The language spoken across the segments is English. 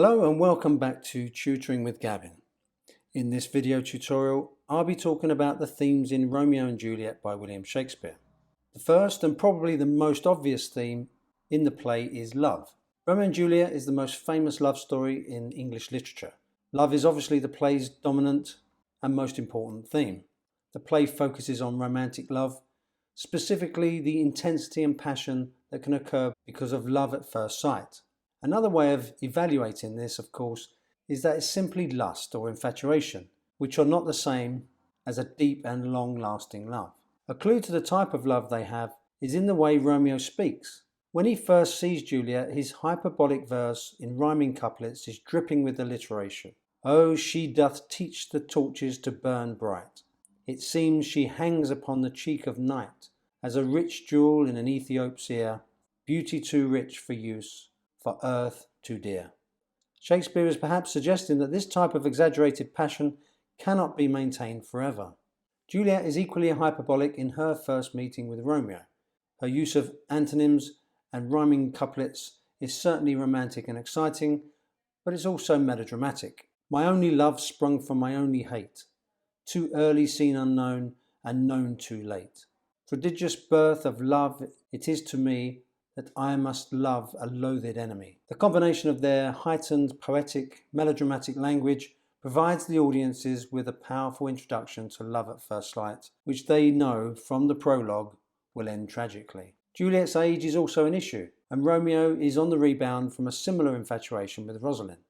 Hello and welcome back to Tutoring with Gavin. In this video tutorial, I'll be talking about the themes in Romeo and Juliet by William Shakespeare. The first and probably the most obvious theme in the play is love. Romeo and Juliet is the most famous love story in English literature. Love is obviously the play's dominant and most important theme. The play focuses on romantic love, specifically the intensity and passion that can occur because of love at first sight. Another way of evaluating this, of course, is that it's simply lust or infatuation, which are not the same as a deep and long-lasting love. A clue to the type of love they have is in the way Romeo speaks. When he first sees Juliet, his hyperbolic verse in rhyming couplets is dripping with alliteration. Oh, she doth teach the torches to burn bright. It seems she hangs upon the cheek of night, as a rich jewel in an Ethiop's ear, beauty too rich for use, for earth too dear. Shakespeare is perhaps suggesting that this type of exaggerated passion cannot be maintained forever. Juliet is equally hyperbolic in her first meeting with Romeo. Her use of antonyms and rhyming couplets is certainly romantic and exciting, but it's also melodramatic. My only love sprung from my only hate, too early seen unknown and known too late. Prodigious birth of love it is to me, that I must love a loathed enemy. The combination of their heightened, poetic, melodramatic language provides the audiences with a powerful introduction to love at first sight, which they know from the prologue will end tragically. Juliet's age is also an issue, and Romeo is on the rebound from a similar infatuation with Rosalind.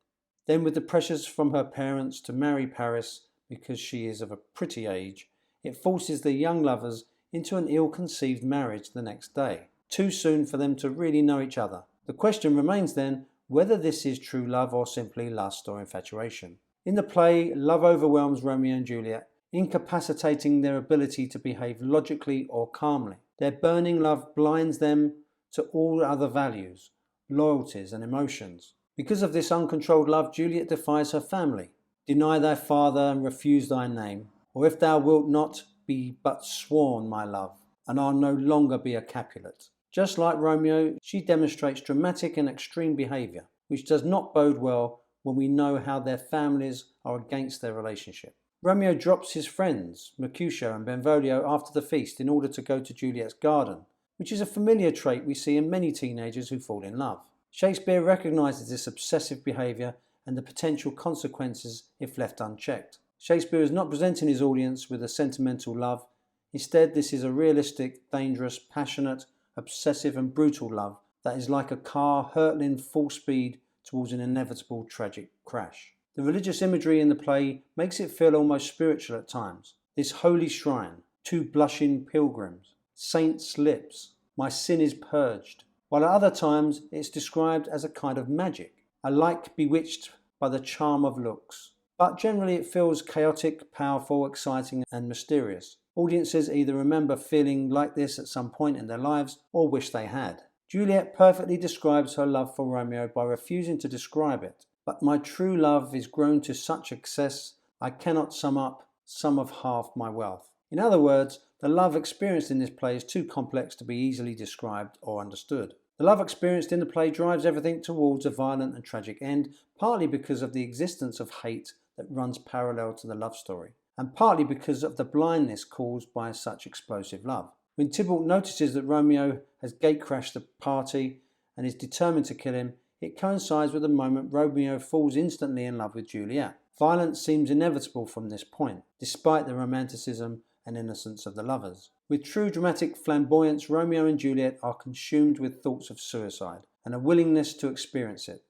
Then, with the pressures from her parents to marry Paris because she is of a pretty age, it forces the young lovers into an ill-conceived marriage the next day. Too soon for them to really know each other. The question remains then whether this is true love or simply lust or infatuation. In the play, love overwhelms Romeo and Juliet, incapacitating their ability to behave logically or calmly. Their burning love blinds them to all other values, loyalties and emotions. Because of this uncontrolled love, Juliet defies her family. Deny thy father and refuse thy name, or if thou wilt not, be but sworn, my love, and I'll no longer be a Capulet. Just like Romeo, she demonstrates dramatic and extreme behaviour, which does not bode well when we know how their families are against their relationship. Romeo drops his friends, Mercutio and Benvolio, after the feast in order to go to Juliet's garden, which is a familiar trait we see in many teenagers who fall in love. Shakespeare recognises this obsessive behaviour and the potential consequences if left unchecked. Shakespeare is not presenting his audience with a sentimental love. Instead, this is a realistic, dangerous, passionate, obsessive and brutal love that is like a car hurtling full speed towards an inevitable tragic crash. The religious imagery in the play makes it feel almost spiritual at times. This holy shrine, two blushing pilgrims, saints' lips, my sin is purged, while at other times it's described as a kind of magic, alike bewitched by the charm of looks. But generally it feels chaotic, powerful, exciting and mysterious. Audiences either remember feeling like this at some point in their lives or wish they had. Juliet perfectly describes her love for Romeo by refusing to describe it. But my true love is grown to such excess, I cannot sum up some of half my wealth. In other words, the love experienced in this play is too complex to be easily described or understood. The love experienced in the play drives everything towards a violent and tragic end, partly because of the existence of hate that runs parallel to the love story, and partly because of the blindness caused by such explosive love. When Tybalt notices that Romeo has gatecrashed the party and is determined to kill him, it coincides with the moment Romeo falls instantly in love with Juliet. Violence seems inevitable from this point, despite the romanticism and innocence of the lovers. With true dramatic flamboyance, Romeo and Juliet are consumed with thoughts of suicide and a willingness to experience it.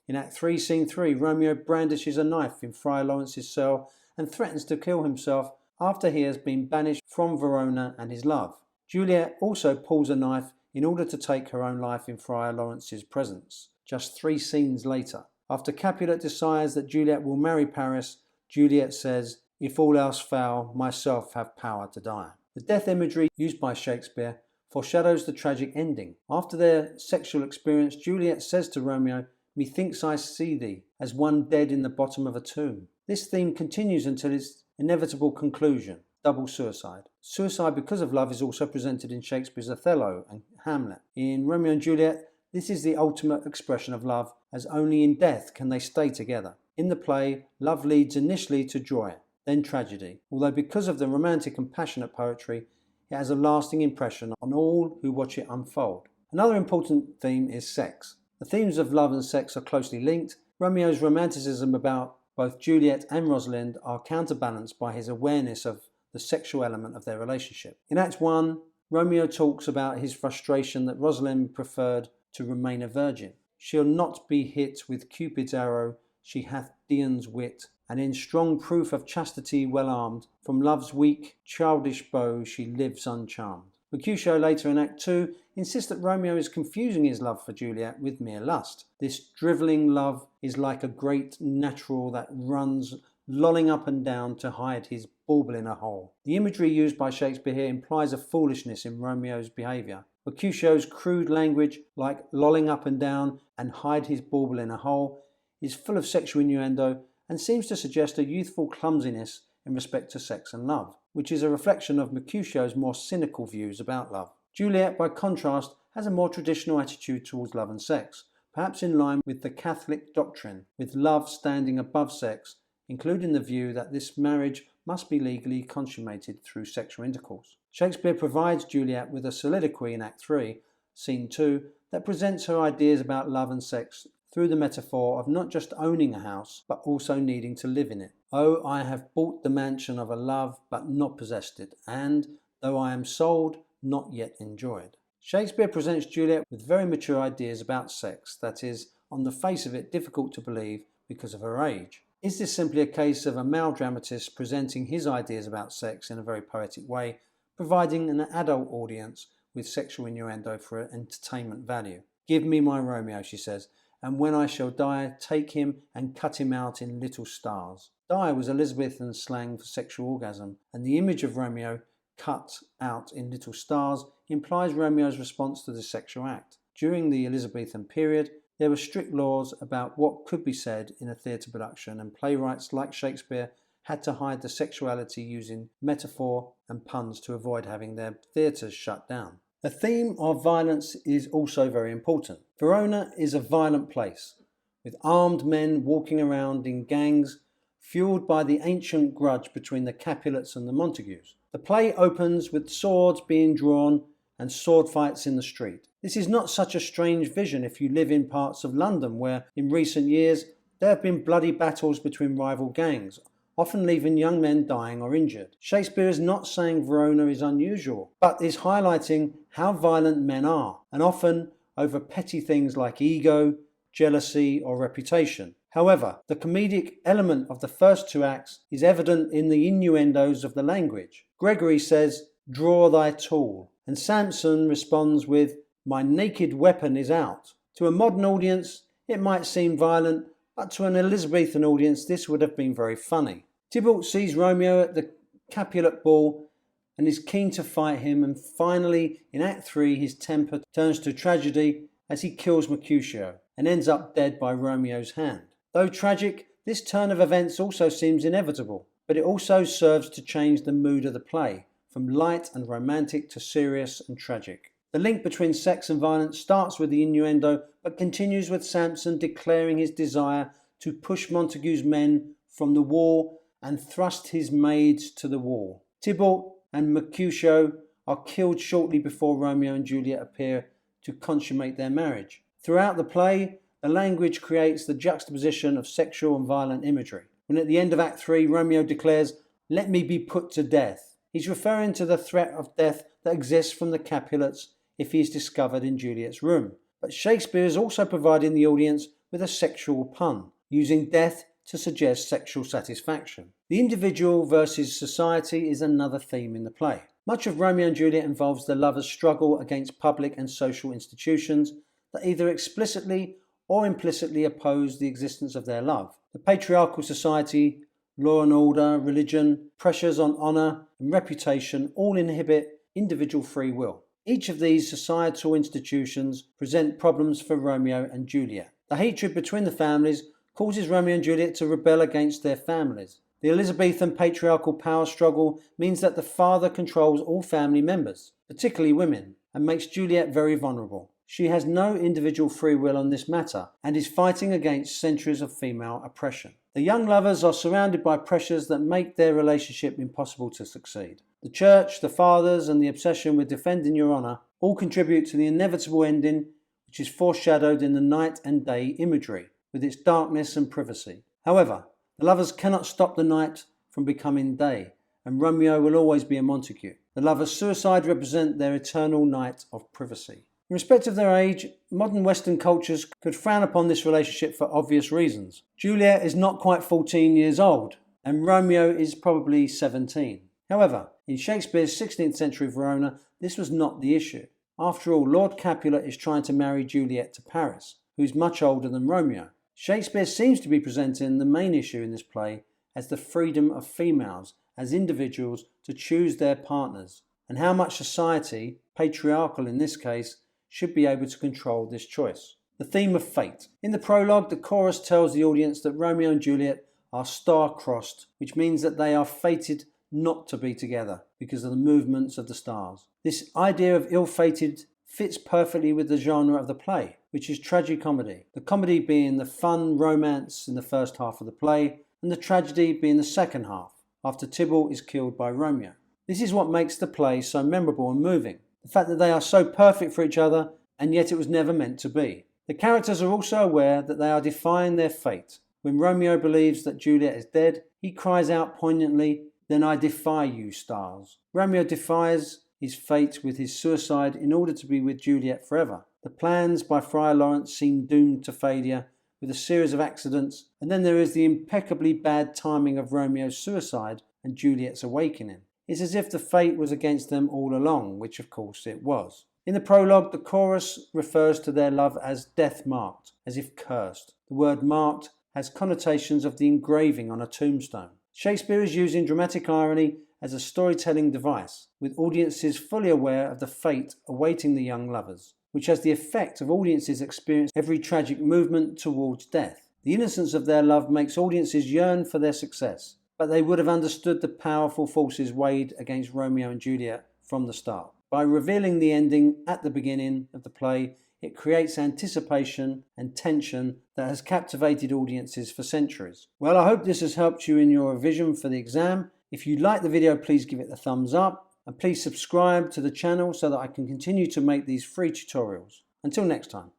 In Act 3, Scene 3, Romeo brandishes a knife in Friar Lawrence's cell and threatens to kill himself after he has been banished from Verona and his love. Juliet also pulls a knife in order to take her own life in Friar Lawrence's presence, just 3 scenes later. After Capulet decides that Juliet will marry Paris, Juliet says, "If all else fail, myself have power to die." The death imagery used by Shakespeare foreshadows the tragic ending. After their sexual experience, Juliet says to Romeo, "Methinks I see thee, as one dead in the bottom of a tomb." This theme continues until its inevitable conclusion, double suicide. Suicide because of love is also presented in Shakespeare's Othello and Hamlet. In Romeo and Juliet, This is the ultimate expression of love, as only in death can they stay together. In the play, love leads initially to joy, then tragedy, although because of the romantic and passionate poetry, it has a lasting impression on all who watch it unfold. Another important theme is sex. The themes of love and sex are closely linked. Romeo's romanticism about both Juliet and Rosalind are counterbalanced by his awareness of the sexual element of their relationship. In Act 1, Romeo talks about his frustration that Rosalind preferred to remain a virgin. She'll not be hit with Cupid's arrow, she hath Dian's wit, and in strong proof of chastity well armed, from love's weak, childish bow she lives uncharmed. Mercutio later in Act 2 insists that Romeo is confusing his love for Juliet with mere lust. This drivelling love is like a great natural that runs lolling up and down to hide his bauble in a hole. The imagery used by Shakespeare here implies a foolishness in Romeo's behaviour. Mercutio's crude language, like lolling up and down and hide his bauble in a hole, is full of sexual innuendo and seems to suggest a youthful clumsiness in respect to sex and love, which is a reflection of Mercutio's more cynical views about love. Juliet, by contrast, has a more traditional attitude towards love and sex, perhaps in line with the Catholic doctrine, with love standing above sex, including the view that this marriage must be legally consummated through sexual intercourse. Shakespeare provides Juliet with a soliloquy in Act 3, Scene 2, that presents her ideas about love and sex through the metaphor of not just owning a house, but also needing to live in it. Oh, I have bought the mansion of a love, but not possessed it, and, though I am sold, not yet enjoyed. Shakespeare presents Juliet with very mature ideas about sex, that is, on the face of it, difficult to believe because of her age. Is this simply a case of a male dramatist presenting his ideas about sex in a very poetic way, providing an adult audience with sexual innuendo for entertainment value? Give me my Romeo, she says, and when I shall die, take him and cut him out in little stars. Die was Elizabethan slang for sexual orgasm, and the image of Romeo cut out in little stars implies Romeo's response to the sexual act. During the Elizabethan period, there were strict laws about what could be said in a theatre production, and playwrights like Shakespeare had to hide the sexuality using metaphor and puns to avoid having their theatres shut down. The theme of violence is also very important. Verona is a violent place, with armed men walking around in gangs, fueled by the ancient grudge between the Capulets and the Montagues. The play opens with swords being drawn and sword fights in the street. This is not such a strange vision if you live in parts of London where, in recent years, there have been bloody battles between rival gangs, often leaving young men dying or injured. Shakespeare is not saying Verona is unusual, but is highlighting how violent men are, and often over petty things like ego, jealousy, or reputation. However, the comedic element of the first two acts is evident in the innuendos of the language. Gregory says, "Draw thy tool," and Samson responds with, "My naked weapon is out." To a modern audience, it might seem violent, but to an Elizabethan audience, this would have been very funny. Tybalt sees Romeo at the Capulet ball and is keen to fight him, and finally, in Act 3, his temper turns to tragedy as he kills Mercutio and ends up dead by Romeo's hand. Though tragic, this turn of events also seems inevitable, but it also serves to change the mood of the play, from light and romantic to serious and tragic. The link between sex and violence starts with the innuendo, but continues with Samson declaring his desire to push Montague's men from the wall and thrust his maids to the wall. Tybalt and Mercutio are killed shortly before Romeo and Juliet appear to consummate their marriage. Throughout the play, the language creates the juxtaposition of sexual and violent imagery. When at the end of Act 3, Romeo declares, "Let me be put to death," he's referring to the threat of death that exists from the Capulets if he is discovered in Juliet's room. But Shakespeare is also providing the audience with a sexual pun, using death to suggest sexual satisfaction. The individual versus society is another theme in the play. Much of Romeo and Juliet involves the lovers' struggle against public and social institutions that either explicitly or implicitly oppose the existence of their love. The patriarchal society, law and order, religion, pressures on honour and reputation all inhibit individual free will. Each of these societal institutions present problems for Romeo and Juliet. The hatred between the families causes Romeo and Juliet to rebel against their families. The Elizabethan patriarchal power struggle means that the father controls all family members, particularly women, and makes Juliet very vulnerable. She has no individual free will on this matter and is fighting against centuries of female oppression. The young lovers are surrounded by pressures that make their relationship impossible to succeed. The church, the fathers, and the obsession with defending your honour all contribute to the inevitable ending, which is foreshadowed in the night and day imagery, with its darkness and privacy. However, the lovers cannot stop the night from becoming day, and Romeo will always be a Montague. The lovers' suicide represent their eternal night of privacy. In respect of their age, modern Western cultures could frown upon this relationship for obvious reasons. Juliet is not quite 14 years old, and Romeo is probably 17. However, in Shakespeare's 16th century Verona, this was not the issue. After all, Lord Capulet is trying to marry Juliet to Paris, who is much older than Romeo. Shakespeare seems to be presenting the main issue in this play as the freedom of females as individuals to choose their partners, and how much society, patriarchal in this case, should be able to control this choice. The theme of fate. In the prologue, the chorus tells the audience that Romeo and Juliet are star-crossed, which means that they are fated not to be together because of the movements of the stars. This idea of ill-fated fits perfectly with the genre of the play, which is tragicomedy. The comedy being the fun romance in the first half of the play, and the tragedy being the second half, after Tybalt is killed by Romeo. This is what makes the play so memorable and moving. The fact that they are so perfect for each other, and yet it was never meant to be. The characters are also aware that they are defying their fate. When Romeo believes that Juliet is dead, he cries out poignantly, "Then I defy you, stars." Romeo defies his fate with his suicide in order to be with Juliet forever. The plans by Friar Lawrence seem doomed to failure with a series of accidents, and then there is the impeccably bad timing of Romeo's suicide and Juliet's awakening. It's as if the fate was against them all along, which of course it was. In the prologue, the chorus refers to their love as death-marked, as if cursed. The word marked has connotations of the engraving on a tombstone. Shakespeare is using dramatic irony as a storytelling device, with audiences fully aware of the fate awaiting the young lovers, which has the effect of audiences experience every tragic movement towards death. The innocence of their love makes audiences yearn for their success, but they would have understood the powerful forces weighed against Romeo and Juliet from the start. By revealing the ending at the beginning of the play, it creates anticipation and tension that has captivated audiences for centuries. Well, I hope this has helped you in your revision for the exam. If you like the video, please give it a thumbs up, and please subscribe to the channel so that I can continue to make these free tutorials. Until next time.